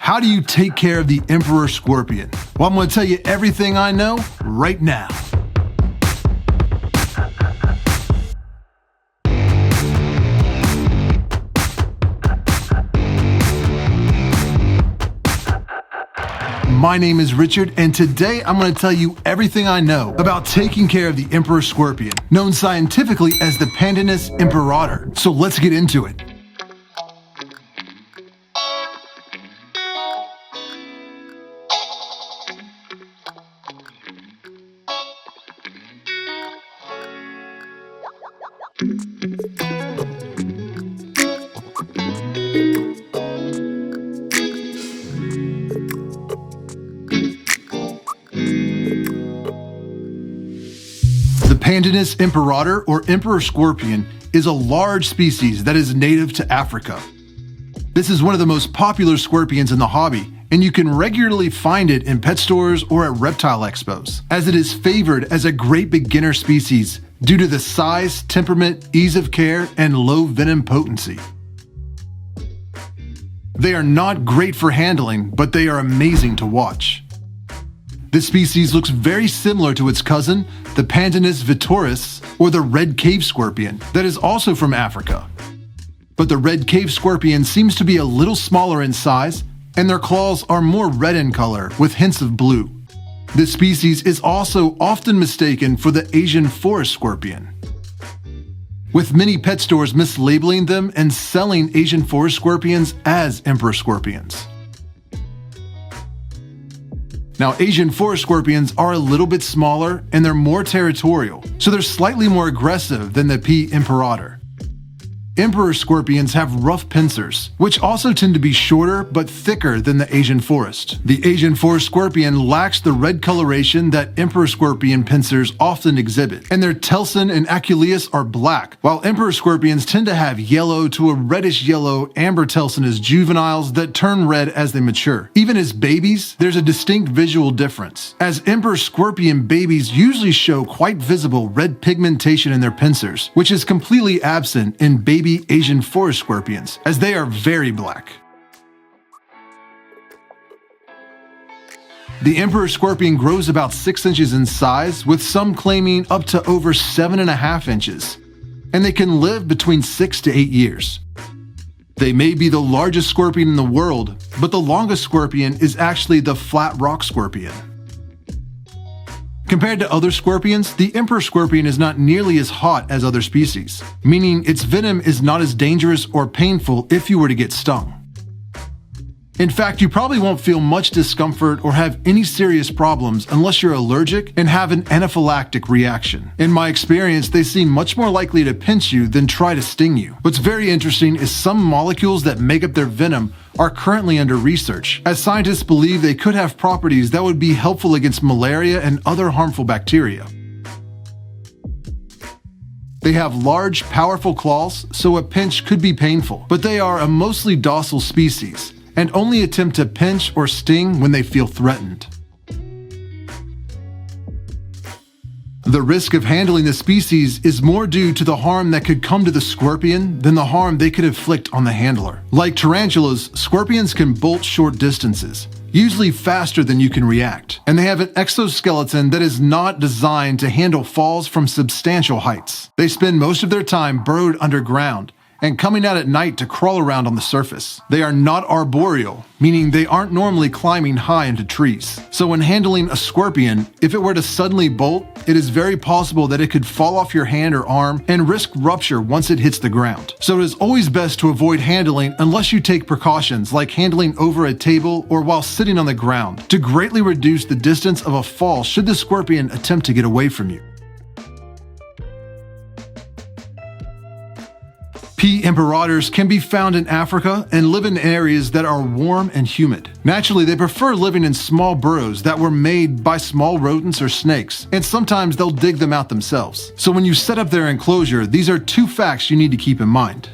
How do you take care of the emperor scorpion? Well, I'm going to tell you everything I know right now. My name is Richard, and today I'm going to tell you everything I know about taking care of the emperor scorpion, known scientifically as the Pandinus imperator. So let's get into it. The Pandinus imperator, or emperor scorpion, is a large species that is native to Africa. This is one of the most popular scorpions in the hobby, and you can regularly find it in pet stores or at reptile expos, as it is favored as a great beginner species due to the size, temperament, ease of care, and low venom potency. They are not great for handling, but they are amazing to watch. This species looks very similar to its cousin, the Pandinus viatoris, or the red cave scorpion, that is also from Africa. But the red cave scorpion seems to be a little smaller in size, and their claws are more red in color with hints of blue. This species is also often mistaken for the Asian forest scorpion, with many pet stores mislabeling them and selling Asian forest scorpions as emperor scorpions. Now, Asian forest scorpions are a little bit smaller and they're more territorial, so they're slightly more aggressive than the P. imperator. Emperor scorpions have rough pincers, which also tend to be shorter but thicker than the Asian forest. The Asian forest scorpion lacks the red coloration that emperor scorpion pincers often exhibit, and their telson and aculeus are black, while emperor scorpions tend to have yellow to a reddish-yellow amber telson as juveniles that turn red as they mature. Even as babies, there's a distinct visual difference, as emperor scorpion babies usually show quite visible red pigmentation in their pincers, which is completely absent in baby Asian forest scorpions, as they are very black. The emperor scorpion grows about 6 inches in size, with some claiming up to over 7.5 inches, and they can live between 6 to 8 years. They may be the largest scorpion in the world, but the longest scorpion is actually the flat rock scorpion. Compared to other scorpions, the emperor scorpion is not nearly as hot as other species, meaning its venom is not as dangerous or painful if you were to get stung. In fact, you probably won't feel much discomfort or have any serious problems unless you're allergic and have an anaphylactic reaction. In my experience, they seem much more likely to pinch you than try to sting you. What's very interesting is some molecules that make up their venom are currently under research, as scientists believe they could have properties that would be helpful against malaria and other harmful bacteria. They have large, powerful claws, so a pinch could be painful, but they are a mostly docile species and only attempt to pinch or sting when they feel threatened. The risk of handling the species is more due to the harm that could come to the scorpion than the harm they could inflict on the handler. Like tarantulas, scorpions can bolt short distances, usually faster than you can react, and they have an exoskeleton that is not designed to handle falls from substantial heights. They spend most of their time burrowed underground and coming out at night to crawl around on the surface. They are not arboreal, meaning they aren't normally climbing high into trees. So when handling a scorpion, if it were to suddenly bolt, it is very possible that it could fall off your hand or arm and risk rupture once it hits the ground. So it is always best to avoid handling unless you take precautions like handling over a table or while sitting on the ground to greatly reduce the distance of a fall should the scorpion attempt to get away from you. P. imperators can be found in Africa and live in areas that are warm and humid. Naturally, they prefer living in small burrows that were made by small rodents or snakes, and sometimes they'll dig them out themselves. So when you set up their enclosure, these are 2 facts you need to keep in mind.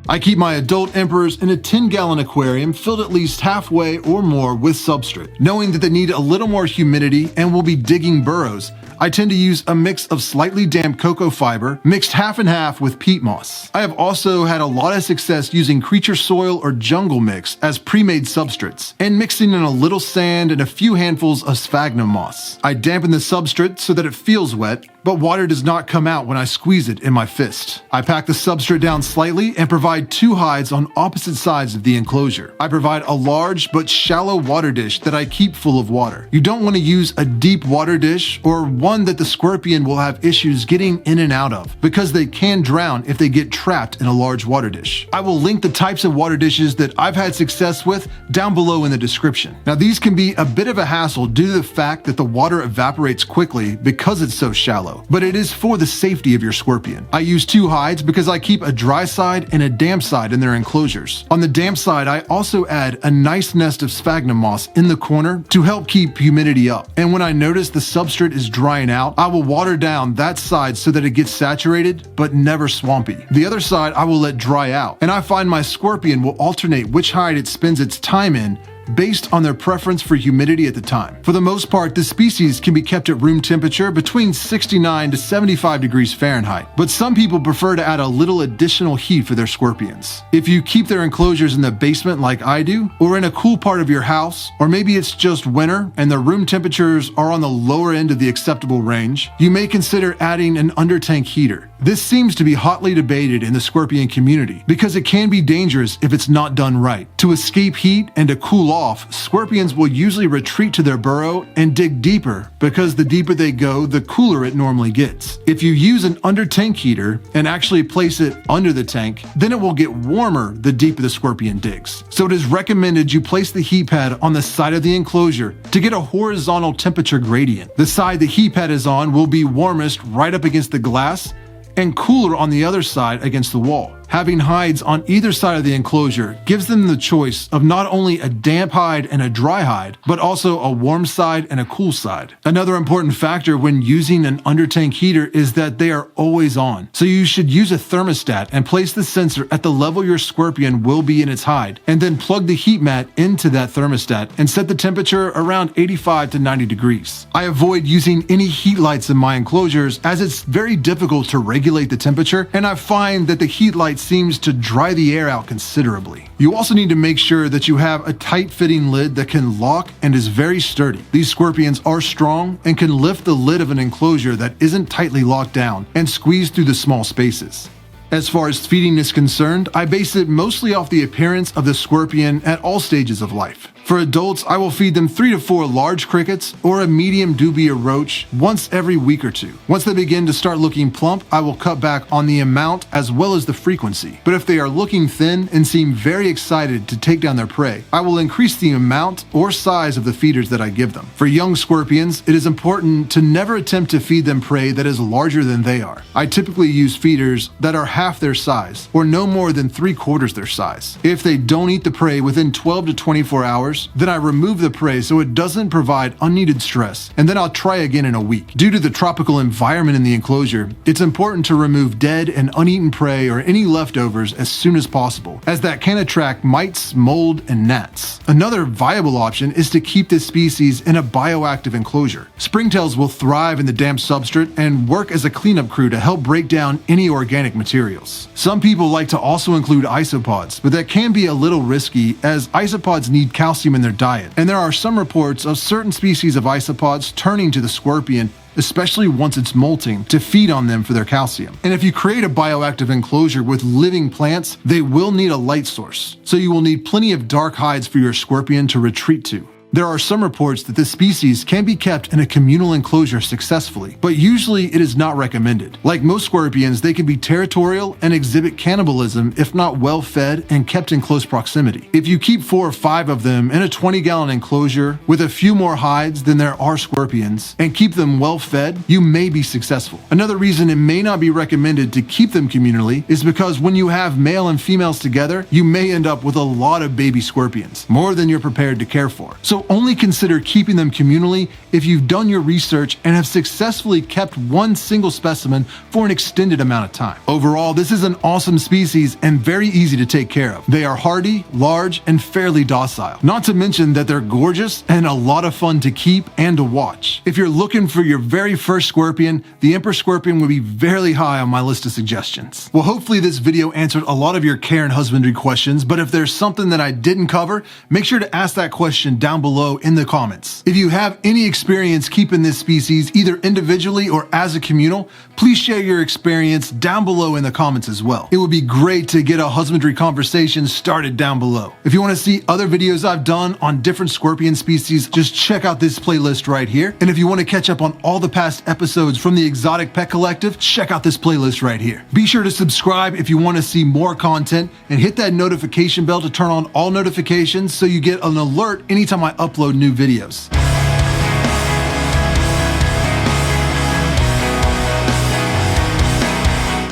I keep my adult emperors in a 10-gallon aquarium filled at least halfway or more with substrate. Knowing that they need a little more humidity and will be digging burrows, I tend to use a mix of slightly damp cocoa fiber mixed half and half with peat moss. I have also had a lot of success using creature soil or jungle mix as pre-made substrates and mixing in a little sand and a few handfuls of sphagnum moss. I dampen the substrate so that it feels wet, but water does not come out when I squeeze it in my fist. I pack the substrate down slightly and provide 2 hides on opposite sides of the enclosure. I provide a large but shallow water dish that I keep full of water. You don't want to use a deep water dish or one that the scorpion will have issues getting in and out of because they can drown if they get trapped in a large water dish. I will link the types of water dishes that I've had success with down below in the description. Now these can be a bit of a hassle due to the fact that the water evaporates quickly because it's so shallow, but it is for the safety of your scorpion. I use 2 hides because I keep a dry side and a damp side in their enclosures. On the damp side, I also add a nice nest of sphagnum moss in the corner to help keep humidity up. And when I notice the substrate is drying out, I will water down that side so that it gets saturated but never swampy. The other side I will let dry out, and I find my scorpion will alternate which hide it spends its time in based on their preference for humidity at the time. For the most part, the species can be kept at room temperature between 69 to 75 degrees Fahrenheit, but some people prefer to add a little additional heat for their scorpions. If you keep their enclosures in the basement like I do, or in a cool part of your house, or maybe it's just winter and the room temperatures are on the lower end of the acceptable range, you may consider adding an under-tank heater. This seems to be hotly debated in the scorpion community because it can be dangerous if it's not done right. To escape heat and to cool off, scorpions will usually retreat to their burrow and dig deeper because the deeper they go, the cooler it normally gets. If you use an under-tank heater and actually place it under the tank, then it will get warmer the deeper the scorpion digs. So it is recommended you place the heat pad on the side of the enclosure to get a horizontal temperature gradient. The side the heat pad is on will be warmest right up against the glass and cooler on the other side against the wall. Having hides on either side of the enclosure gives them the choice of not only a damp hide and a dry hide, but also a warm side and a cool side. Another important factor when using an under-tank heater is that they are always on. So you should use a thermostat and place the sensor at the level your scorpion will be in its hide, and then plug the heat mat into that thermostat and set the temperature around 85 to 90 degrees. I avoid using any heat lights in my enclosures as it's very difficult to regulate the temperature, and I find that the heat lights seems to dry the air out considerably. You also need to make sure that you have a tight-fitting lid that can lock and is very sturdy. These scorpions are strong and can lift the lid of an enclosure that isn't tightly locked down and squeeze through the small spaces. As far as feeding is concerned, I base it mostly off the appearance of the scorpion at all stages of life. For adults, I will feed them 3 to 4 large crickets or a medium dubia roach once every week or 2. Once they begin to start looking plump, I will cut back on the amount as well as the frequency. But if they are looking thin and seem very excited to take down their prey, I will increase the amount or size of the feeders that I give them. For young scorpions, it is important to never attempt to feed them prey that is larger than they are. I typically use feeders that are half their size or no more than 3/4 their size. If they don't eat the prey within 12 to 24 hours, then I remove the prey so it doesn't provide unneeded stress, and then I'll try again in a week. Due to the tropical environment in the enclosure, it's important to remove dead and uneaten prey or any leftovers as soon as possible, as that can attract mites, mold, and gnats. Another viable option is to keep this species in a bioactive enclosure. Springtails will thrive in the damp substrate and work as a cleanup crew to help break down any organic materials. Some people like to also include isopods, but that can be a little risky as isopods need calcium in their diet, and there are some reports of certain species of isopods turning to the scorpion, especially once it's molting, to feed on them for their calcium. And if you create a bioactive enclosure with living plants, they will need a light source, so you will need plenty of dark hides for your scorpion to retreat to. There are some reports that this species can be kept in a communal enclosure successfully, but usually it is not recommended. Like most scorpions, they can be territorial and exhibit cannibalism if not well fed and kept in close proximity. If you keep 4 or 5 of them in a 20-gallon enclosure with a few more hides than there are scorpions and keep them well fed, you may be successful. Another reason it may not be recommended to keep them communally is because when you have male and females together, you may end up with a lot of baby scorpions, more than you're prepared to care for. So So only consider keeping them communally if you've done your research and have successfully kept one single specimen for an extended amount of time. Overall, this is an awesome species and very easy to take care of. They are hardy, large, and fairly docile. Not to mention that they're gorgeous and a lot of fun to keep and to watch. If you're looking for your very first scorpion, the emperor scorpion would be very high on my list of suggestions. Well, hopefully this video answered a lot of your care and husbandry questions, but if there's something that I didn't cover, make sure to ask that question down below in the comments. If you have any experience keeping this species either individually or as a communal, please share your experience down below in the comments as well. It would be great to get a husbandry conversation started down below. If you want to see other videos I've done on different scorpion species, just check out this playlist right here. And if you want to catch up on all the past episodes from the Exotic Pet Collective, check out this playlist right here. Be sure to subscribe if you want to see more content and hit that notification bell to turn on all notifications so you get an alert anytime I upload new videos.